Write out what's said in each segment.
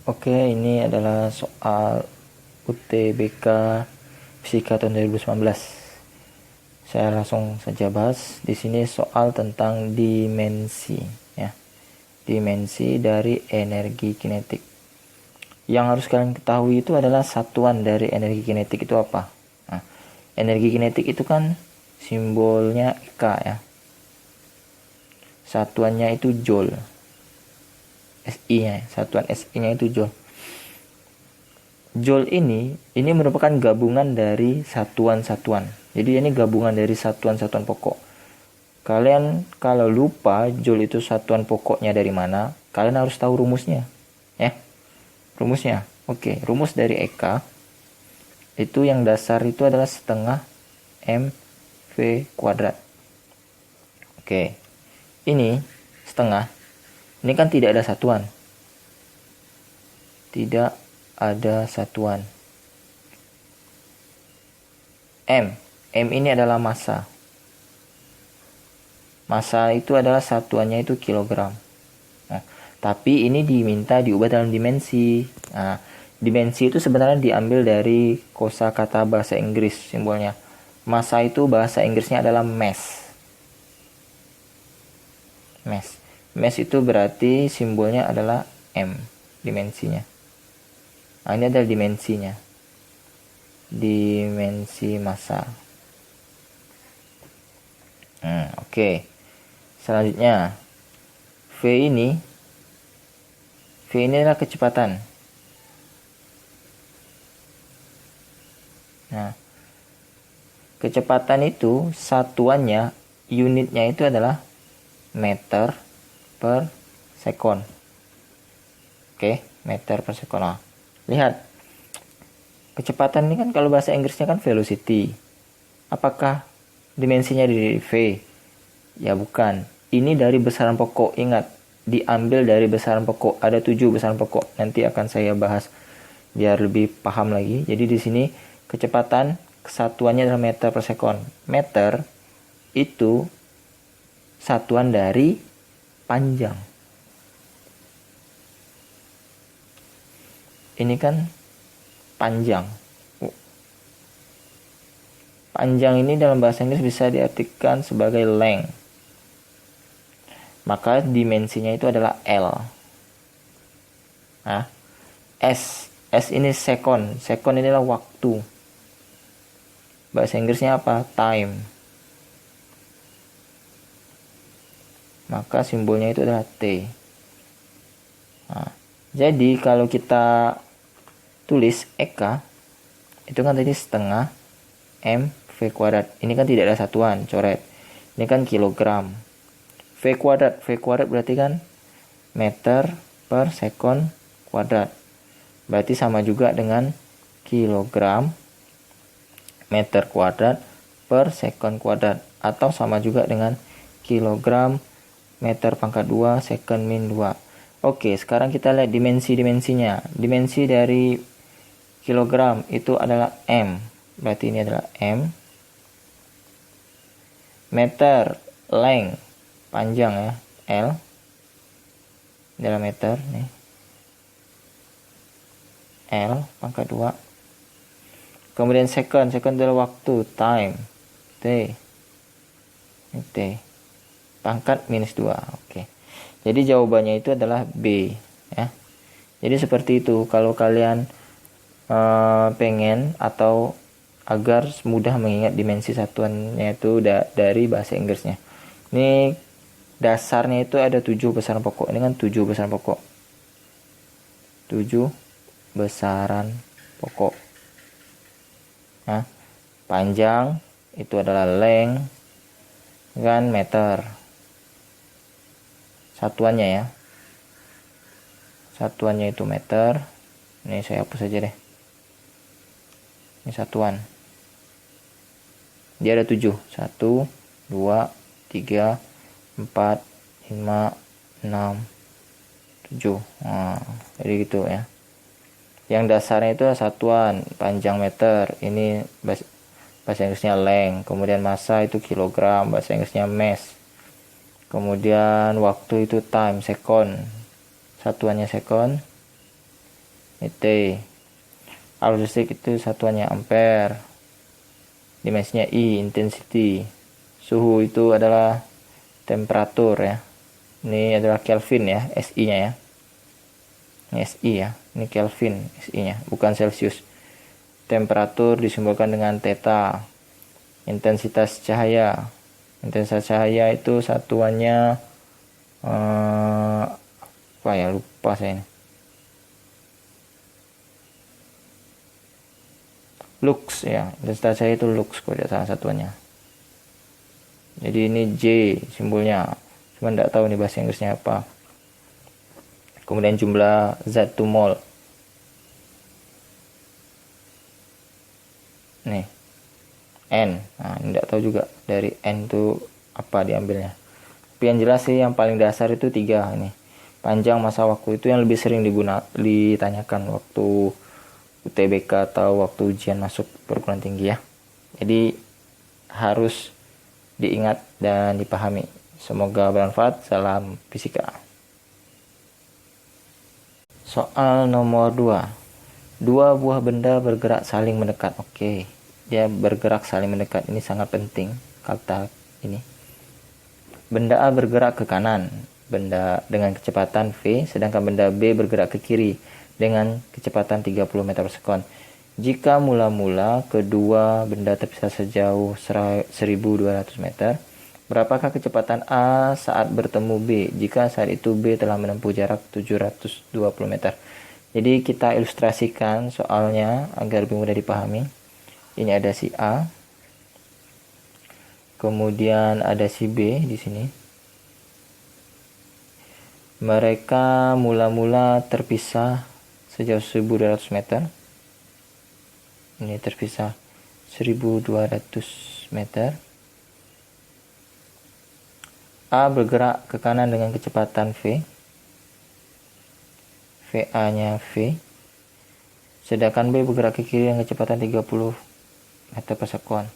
Oke, ini adalah soal UTBK Fisika tahun 2019. Saya langsung saja bahas. Di sini soal tentang dimensi, ya. Dimensi dari energi kinetik. Yang harus kalian ketahui itu adalah satuan dari energi kinetik itu apa. Nah, energi kinetik itu kan simbolnya EK, ya. Satuannya itu Joule. SI-nya, satuan SI-nya itu Joule. Joule ini merupakan gabungan dari satuan-satuan. Jadi ini gabungan dari satuan-satuan pokok. Kalian kalau lupa Joule itu satuan pokoknya dari mana, kalian harus tahu rumusnya. Ya. Rumusnya. Oke, rumus dari EK itu yang dasar itu adalah setengah mv kuadrat. Oke. Ini setengah. Ini kan tidak ada satuan. Tidak ada satuan. M ini adalah massa. Massa itu adalah satuannya itu kilogram. Nah, tapi ini diminta diubah dalam dimensi. Nah, dimensi itu sebenarnya diambil dari kosakata bahasa Inggris simbolnya. Massa itu bahasa Inggrisnya adalah mass. Mass itu berarti simbolnya adalah M, dimensinya. Nah, ini adalah dimensinya. Dimensi massa. Oke. Selanjutnya, V ini adalah kecepatan. Nah, kecepatan itu satuannya, unitnya itu adalah meter per sekon. Oke, meter per sekon. Nah, lihat. Kecepatan ini kan kalau bahasa Inggrisnya kan velocity. Apakah dimensinya di V? Ya bukan. Ini dari besaran pokok. Ingat, diambil dari besaran pokok. Ada 7 besaran pokok. Nanti akan saya bahas biar lebih paham lagi. Jadi di sini kecepatan kesatuannya adalah meter per sekon. Meter itu satuan dari panjang. Ini kan panjang. Panjang ini dalam bahasa Inggris bisa diartikan sebagai length. Maka dimensinya itu adalah L. Nah, S ini second. Second ini adalah waktu. Bahasa Inggrisnya apa? Time. Maka simbolnya itu adalah T. Nah, jadi kalau kita tulis EK itu kan tadi setengah mv kuadrat. Ini kan tidak ada satuan, coret. Ini kan kilogram. V kuadrat berarti kan meter per sekon kuadrat. Berarti sama juga dengan kilogram meter kuadrat per sekon kuadrat, atau sama juga dengan kilogram meter pangkat 2 sekon min 2. Oke, sekarang kita lihat dimensi-dimensinya. Dimensi dari kilogram itu adalah M. Berarti ini adalah M. Meter, length, panjang ya, L. Ini adalah meter nih. L pangkat 2. Kemudian second adalah waktu, time, T. Ini T. Pangkat minus 2. Oke. Jadi jawabannya itu adalah B ya. Jadi seperti itu kalau kalian pengen atau agar mudah mengingat dimensi satuannya itu dari bahasa Inggrisnya. Ini dasarnya itu ada 7 besaran pokok. Ini kan 7 besaran pokok. 7 besaran pokok. Nah, panjang itu adalah length kan meter. Satuannya ya. Satuannya itu meter. Ini saya hapus saja deh. Ini satuan. Dia ada 7. 1, 2, 3, 4, 5, 6, 7. Nah, jadi gitu ya. Yang dasarnya itu satuan, panjang meter. Ini bahasa Inggrisnya length. Kemudian massa itu kilogram, bahasa Inggrisnya mass. Kemudian waktu itu time, second. Satuannya second. Ini T. Arus listrik itu satuannya ampere. Dimensinya I, intensity. Suhu itu adalah temperatur ya. Ini adalah Kelvin ya, SI-nya ya. Ini SI ya, ini Kelvin SI-nya, bukan Celsius. Temperatur disimbolkan dengan theta. Intensitas cahaya. Intensitas cahaya itu satuannya apa ya, lupa saya ini. Lux ya, intensitas cahaya itu lux kalau tidak salah satuannya. Jadi ini J simbolnya, cuma tidak tahu nih bahasa Inggrisnya apa. Kemudian jumlah zat to mol. Nih N. Nah, tidak tahu juga dari N itu apa diambilnya. Tapi yang jelas sih yang paling dasar itu 3 ini. Panjang masa waktu itu yang lebih sering ditanyakan waktu UTBK atau waktu ujian masuk perguruan tinggi ya. Jadi harus diingat dan dipahami. Semoga bermanfaat. Salam fisika. Soal nomor 2. Dua buah benda bergerak saling mendekat. Oke. Dia bergerak saling mendekat. Ini sangat penting kata ini. Benda A bergerak ke kanan, benda dengan kecepatan V, sedangkan benda B bergerak ke kiri dengan kecepatan 30 meter per sekon. Jika mula-mula kedua benda terpisah sejauh 1200 meter, berapakah kecepatan A saat bertemu B jika saat itu B telah menempuh jarak 720 meter? Jadi kita ilustrasikan soalnya agar lebih mudah dipahami. Ini ada si A, kemudian ada si B di sini. Mereka mula-mula terpisah sejauh 1200 meter. Ini terpisah 1200 meter. A bergerak ke kanan dengan kecepatan V. VA-nya V. Sedangkan B bergerak ke kiri dengan kecepatan 30 meter per sekon.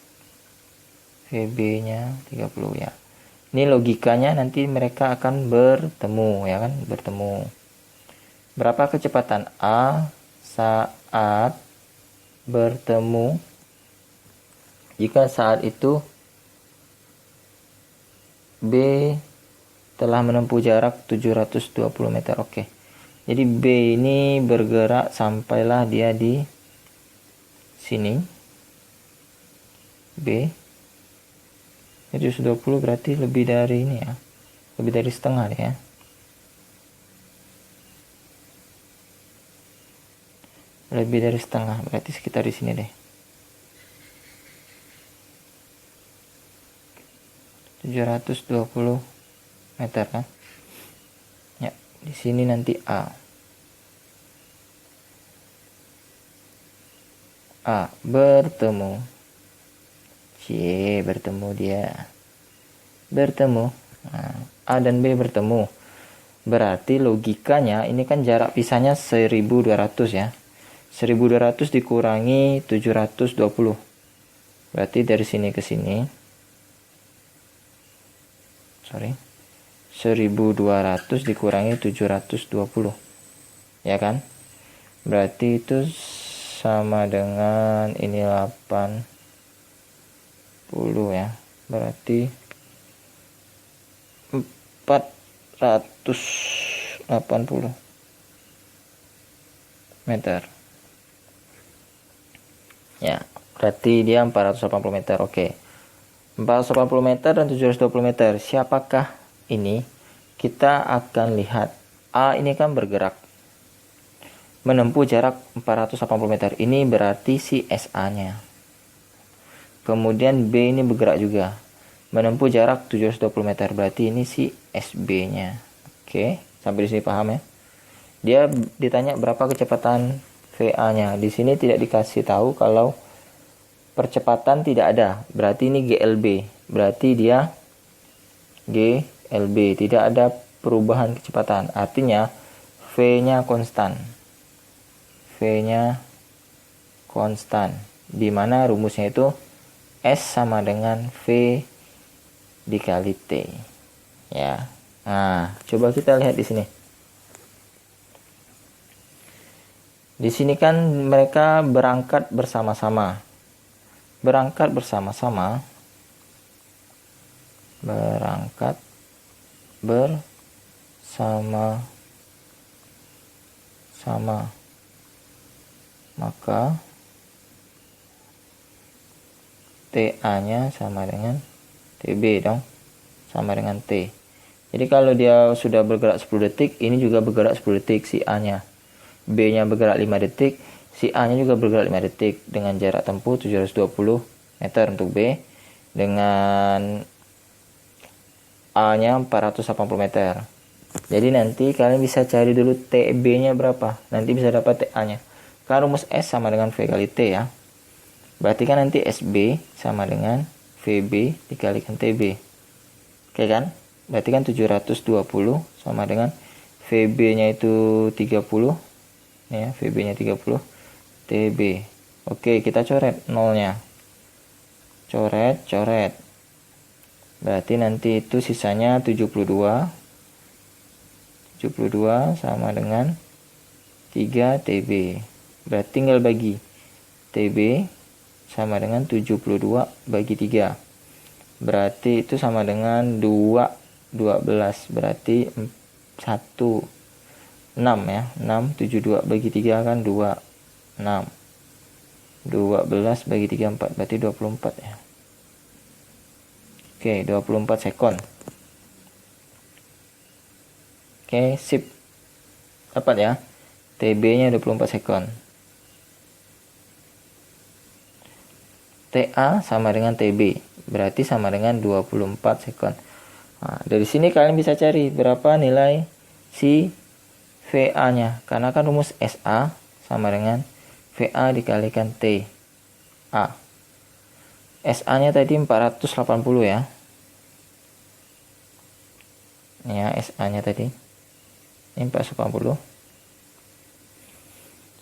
VB-nya 30 ya. Ini logikanya nanti mereka akan bertemu ya kan, bertemu. Berapa kecepatan A saat bertemu jika saat itu B telah menempuh jarak 720 meter. Oke. Jadi B ini bergerak sampailah dia di sini. B 720 berarti lebih dari ini ya. Lebih dari setengah ya. Lebih dari setengah, berarti sekitar di sini deh. 720 meter kan. Ya, di sini nanti A. A bertemu. Bertemu dia. Bertemu. Nah, A dan B bertemu. Berarti logikanya ini kan jarak pisahnya 1200 ya. 1200 dikurangi 720. Berarti dari sini ke sini. 1200 dikurangi 720. Ya kan? Berarti itu sama dengan ini 80 ya. Berarti 480 meter. Ya, berarti dia 480 meter. Oke. 480 meter dan 720 meter. Siapakah ini? Kita akan lihat. A ini kan bergerak menempuh jarak 480 meter. Ini berarti si SA-nya. Kemudian B ini bergerak juga menempuh jarak 720 meter. Berarti ini si SB-nya. Oke, sampai di sini paham ya? Dia ditanya berapa kecepatan VA-nya. Di sini tidak dikasih tahu kalau percepatan tidak ada. Berarti ini GLB. Berarti dia GLB. Tidak ada perubahan kecepatan. Artinya V-nya konstan. V-nya konstan. Di mana rumusnya itu S sama dengan V dikali T. Ya. Nah, coba kita lihat di sini. Di sini kan mereka berangkat bersama-sama. Berangkat bersama-sama. Berangkat bersama-sama. Maka TA-nya sama dengan TB dong. Sama dengan T. Jadi kalau dia sudah bergerak 10 detik, ini juga bergerak 10 detik si A-nya. B-nya bergerak 5 detik, si A-nya juga bergerak 5 detik dengan jarak tempuh 720 meter untuk B, dengan A-nya 480 meter. Jadi nanti kalian bisa cari dulu TB-nya berapa, nanti bisa dapat TA-nya. Kan rumus S sama dengan V kali T ya. Berarti kan nanti SB sama dengan VB dikalikan TB. Oke kan? Berarti kan 720 sama dengan VB-nya itu 30. Ya, VB-nya 30, TB. Oke, kita coret nolnya. Coret. Berarti nanti itu sisanya 72. 72 sama dengan 3 TB. Berarti tinggal bagi. TB sama dengan 72 bagi 3. Berarti itu sama dengan 12. Berarti 1. 6 ya, 6, 72 bagi 3 kan 2, 6, 12 bagi 3, 4, berarti 24 ya. Oke, 24 sekon. Oke, sip. Dapat ya, TB-nya 24 sekon. TA sama dengan TB, berarti sama dengan 24 sekon. Nah, dari sini kalian bisa cari berapa nilai si VA-nya, karena kan rumus SA sama dengan VA dikalikan TA. SA-nya tadi 480 ya. Ya, SA-nya tadi. Ini 480.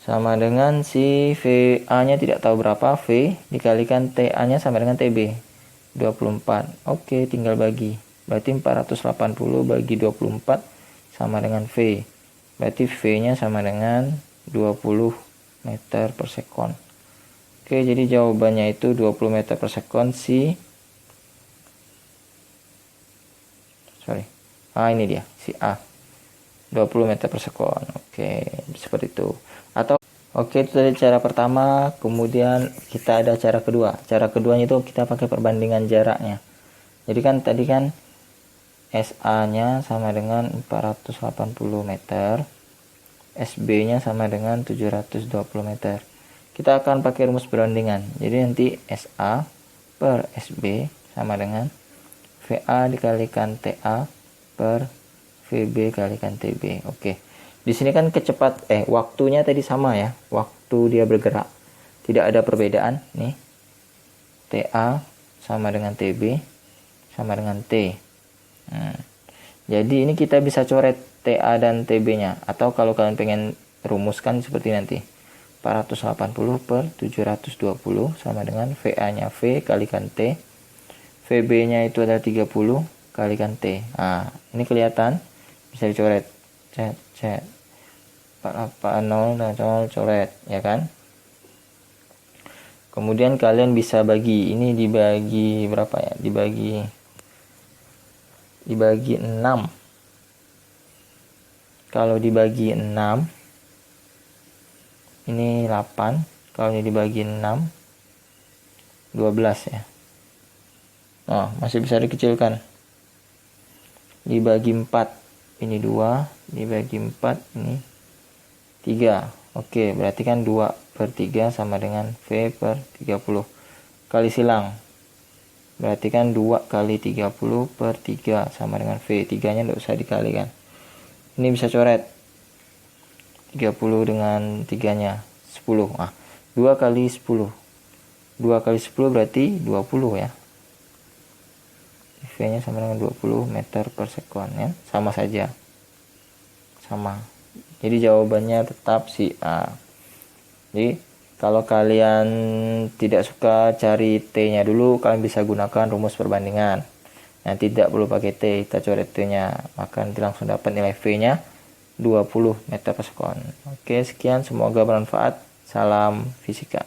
Sama dengan si VA-nya tidak tahu berapa, V dikalikan TA-nya sama dengan TB. 24. Oke, tinggal bagi. Berarti 480 bagi 24 sama dengan V. Berarti V-nya sama dengan 20 meter per sekon. Oke, jadi jawabannya itu 20 meter per sekon ini dia, si A. 20 meter per sekon. Oke, seperti itu. Oke, itu tadi cara pertama, kemudian kita ada cara kedua. Cara keduanya itu kita pakai perbandingan jaraknya. Jadi kan tadi kan SA-nya sama dengan 480 meter, SB-nya sama dengan 720 meter. Kita akan pakai rumus perbandingan. Jadi nanti SA per SB sama dengan VA dikalikan TA per VB kalikan TB. Oke. Di sini kan waktunya tadi sama ya. Waktu dia bergerak. Tidak ada perbedaan nih. TA sama dengan TB sama dengan T. Jadi ini kita bisa coret TA dan TB-nya, atau kalau kalian pengen rumuskan seperti nanti 480 per 720 sama dengan VA-nya V kalikan T, VB-nya itu adalah 30 kalikan T. Nah, ini kelihatan bisa dicoret. Cet. 480 dan coret ya kan. Kemudian kalian bisa bagi, ini dibagi berapa ya? Dibagi 6. Kalau dibagi 6 ini 8. Kalau ini dibagi 6 12 ya. Nah, masih bisa dikecilkan. Dibagi 4 ini 2, dibagi 4 ini 3. Oke, berarti kan 2 per 3 sama dengan V per 30. Kali silang. Berarti kan 2 kali 30 per 3 sama dengan V. 3-nya tidak usah dikalikan. Ini bisa coret. 30 dengan 3-nya 10. Nah, 2 kali 10. 2 kali 10 berarti 20 ya. V-nya sama dengan 20 meter per sekon ya. Sama saja. Sama. Jadi jawabannya tetap si A. Jadi kalau kalian tidak suka cari T-nya dulu, kalian bisa gunakan rumus perbandingan. Nah, tidak perlu pakai T, kita coret T-nya. Maka nanti langsung dapat nilai V-nya 20 meter per sekon. Oke, sekian, semoga bermanfaat. Salam fisika.